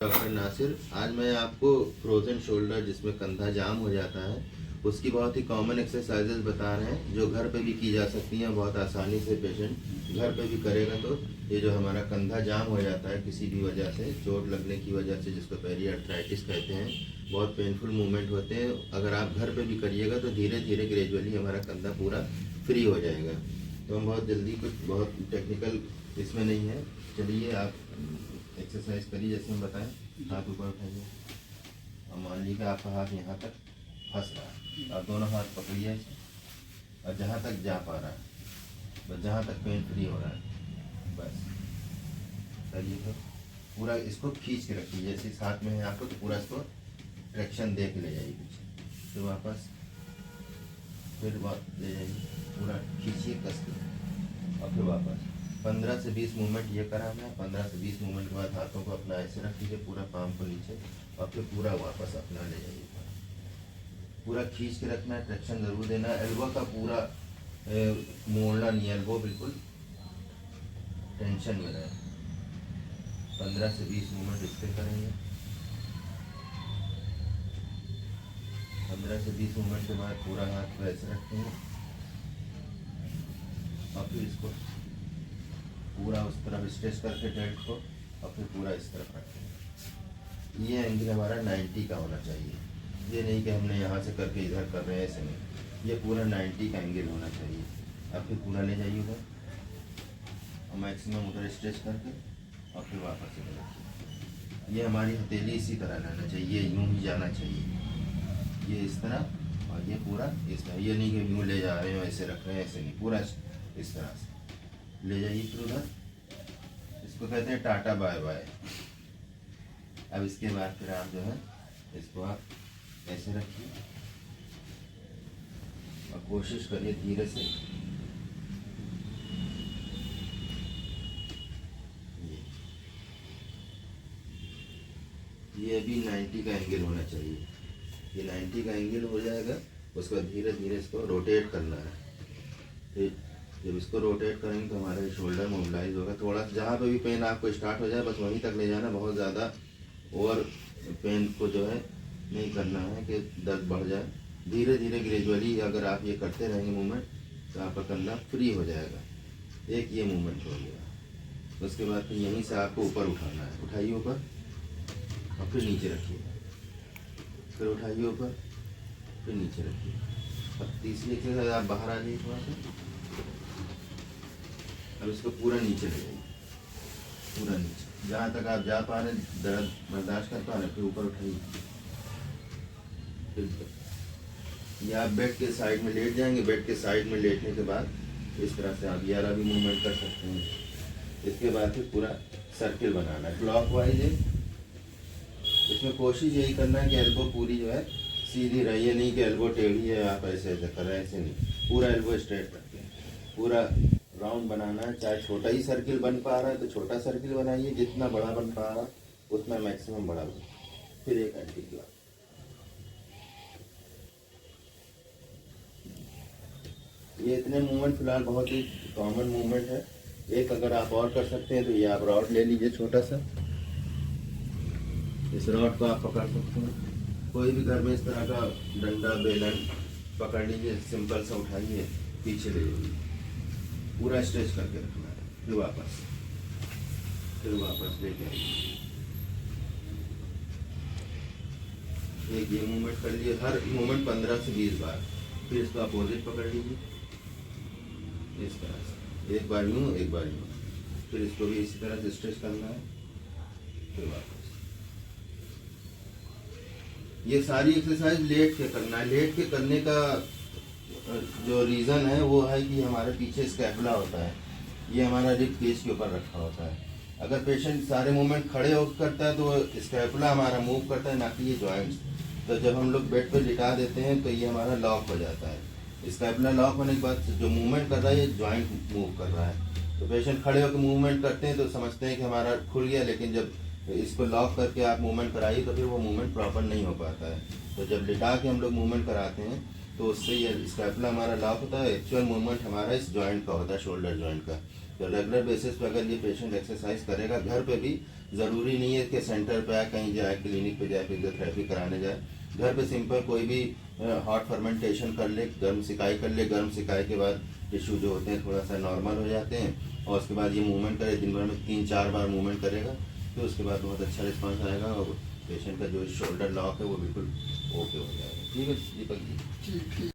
Doctor Nasir, आज मैं आपको फ्रोजन शोल्डर जिसमें कंधा जाम हो जाता है उसकी बहुत ही कॉमन एक्सरसाइजेज बता रहे हैं जो घर पे भी की जा सकती हैं। बहुत आसानी से पेशेंट घर पे भी करेगा तो ये जो हमारा कंधा जाम हो जाता है किसी भी वजह से, चोट लगने की वजह से, जिसको पेरियार्थराइटिस कहते हैं, बहुत पेनफुल मूवमेंट होते हैं। अगर आप घर पे भी करिएगा तो धीरे धीरे ग्रेजुअली हमारा कंधा पूरा फ्री हो जाएगा। तो हम बहुत जल्दी, कुछ बहुत टेक्निकल इसमें नहीं है। चलिए आप एक्सरसाइज करिए जैसे हम बताएं। हाथ ऊपर उठाइए और मान लीजिए आपका हाथ यहाँ तक फंस रहा है, आप दोनों हाथ पकड़िए और जहाँ तक जा पा रहा है, बस जहाँ तक पेन फ्री हो रहा है बस करिए। तो पूरा इसको खींच के रखिए, जैसे इस हाथ में है आपको तो पूरा इसको ट्रैक्शन दे के ले जाइए पीछे, फिर वापस, फिर ले जाइए, पूरा खींचिए कस के और फिर वापस। 15 से 20 मूवमेंट ये कराना है। 15 से 20 मूवमेंट के बाद हाथों को अपना ऐसे रख लीजिए, पूरा पाम को नीचे, और फिर पूरा वापस अपना ले जाइए। पूरा खींच के रखना है, ट्रैक्शन जरूर देना है। एल्बो का पूरा मोड़ना नहीं, एल्बो बिल्कुल टेंशन में रहे। 15 से 20 मूवमेंट इस पर करेंगे। 15 से 20 मूवमेंट के बाद पूरा हाथ वैसे रखेंगे और फिर इसको पूरा उस तरफ स्ट्रेच करके डेल्ट को, और फिर पूरा इस तरफ रखेंगे। ये एंगल हमारा 90 का होना चाहिए। ये नहीं कि हमने यहाँ से करके इधर कर रहे हैं, ऐसे नहीं। ये पूरा 90 का एंगल होना चाहिए। अब फिर पूरा ले जाइए उधर और मैक्सिमम उधर स्ट्रेच करके और फिर वापस इधर रखिए। ये हमारी हथेली इसी तरह रहना चाहिए, यूँ ही जाना चाहिए, ये इस तरह और ये पूरा इस तरह। ये नहीं कि यूँ ले जा रहे हैं ऐसे रख रहे हैं, ऐसे नहीं, पूरा इस तरह से ले जाइए फिर उधर। इसको कहते हैं टाटा बाय बाय। अब इसके बाद फिर आप जो है इसको आप ऐसे रखिए और कोशिश करिए धीरे से ये भी 90 का एंगल होना चाहिए। ये 90 का एंगल हो जाएगा, उसके बाद धीरे धीरे इसको रोटेट करना है। फिर जब इसको रोटेट करेंगे तो हमारा शोल्डर मोबिलाइज होगा। थोड़ा जहाँ पे भी पेन आपको स्टार्ट हो जाए बस वहीं तक ले जाना, बहुत ज़्यादा ओवर पेन को जो है नहीं करना है कि दर्द बढ़ जाए। धीरे धीरे ग्रेजुअली अगर आप ये करते रहेंगे मूवमेंट तो आपका कंधा फ्री हो जाएगा। एक ये मूवमेंट हो गया। उसके बाद फिर यहीं से आपको ऊपर उठाना है। उठाइए ऊपर और फिर नीचे रखिए, फिर उठाइए ऊपर, फिर नीचे रखिए। अब तीसरी एक्सरसाइज आप बाहर आ जाइए थोड़ा सा। अब इसको पूरा नीचे ले जाइए, पूरा नीचे जहाँ तक आप जा पा रहे हैं, दर्द बर्दाश्त कर पा रहे हैं, फिर ऊपर उठाइए। फिर या आप बेड के साइड में लेट जाएंगे। बेड के साइड में लेटने के बाद इस तरह से आप 11 भी मूवमेंट कर सकते हैं। इसके बाद फिर पूरा सर्किल बनाना है क्लॉकवाइज। इसमें कोशिश यही करना है कि एल्बो पूरी जो है सीधी रही है, नहीं कि एल्बो टेढ़ी है आप ऐसे ऐसे कर रहे हैं, ऐसे नहीं। पूरा एल्बो स्ट्रेट रखते हैं, पूरा राउंड बनाना है। चाहे छोटा ही सर्किल बन पा रहा है तो छोटा सर्किल बनाइए, जितना बड़ा बन पा रहा है उतना मैक्सिमम बड़ा बना। फिर एक एंटी क्लॉक। ये इतने मूवमेंट फिलहाल बहुत ही कॉमन मूवमेंट है। एक अगर आप और कर सकते हैं तो ये आप रॉड ले लीजिए छोटा सा, इस रॉड को आप पकड़ सकते हैं। कोई भी घर में इस तरह का डंडा बेलन पकड़ लीजिए, सिंपल सा उठाइए, पीछे ले जाइए, पूरा स्ट्रेच करके रखना है। फिर वापस लेके आइए। एक ये मूवमेंट कर लीजिए, हर मूवमेंट 15 से 20 बार। फिर इसको अपोजिट पकड़ लीजिए इस तरह से, एक बार यूँ एक बार यूँ। फिर इसको भी इसी तरह से स्ट्रेच करना है, फिर वापस। ये सारी एक्सरसाइज लेट के करना है। लेट के करने का जो रीज़न है वो है कि हमारे पीछे स्कैपुला होता है, ये हमारा रिब केज के ऊपर रखा होता है। अगर पेशेंट सारे मूवमेंट खड़े होकर करता है तो स्कैपुला हमारा मूव करता है, ना कि ये जॉइंट्स। तो जब हम लोग बेड पर लिटा देते हैं तो ये हमारा लॉक हो जाता है। स्कैपुला लॉक होने के बाद जो मूवमेंट कर रहा है ये जॉइंट मूव कर रहा है। तो पेशेंट खड़े होकर मूवमेंट करते हैं तो समझते हैं कि हमारा खुल गया, लेकिन जब इसको लॉक करके आप मूवमेंट कराइए तो फिर वो मूवमेंट प्रॉपर नहीं हो पाता है। तो जब लिटा के हम लोग मूवमेंट कराते हैं तो उससे ये स्कैपुला हमारा लॉक होता है। एक्चुअल मूवमेंट हमारा इस जॉइंट का होता है, शोल्डर जॉइंट का। तो रेगुलर बेसिस पे अगर ये पेशेंट एक्सरसाइज करेगा घर पे भी ज़रूरी नहीं है कि सेंटर पे आए, कहीं जाए, क्लिनिक पे जाए, फिजियोथेरेपी कराने जाए। घर पे सिंपल कोई भी हॉट फर्मेंटेशन कर ले, गर्म सिकाई कर ले। गर्म सिकाई के बाद टिश्यू जो होते हैं थोड़ा सा नॉर्मल हो जाते हैं, और उसके बाद ये मूवमेंट करे, दिन भर में 3-4 बार मूवमेंट करेगा, तो उसके बाद बहुत अच्छा रिस्पांस आएगा और पेशेंट का जो शोल्डर लॉक है वो बिल्कुल ओके हो जाएगा। ठीक है दीपक जी। ठीक।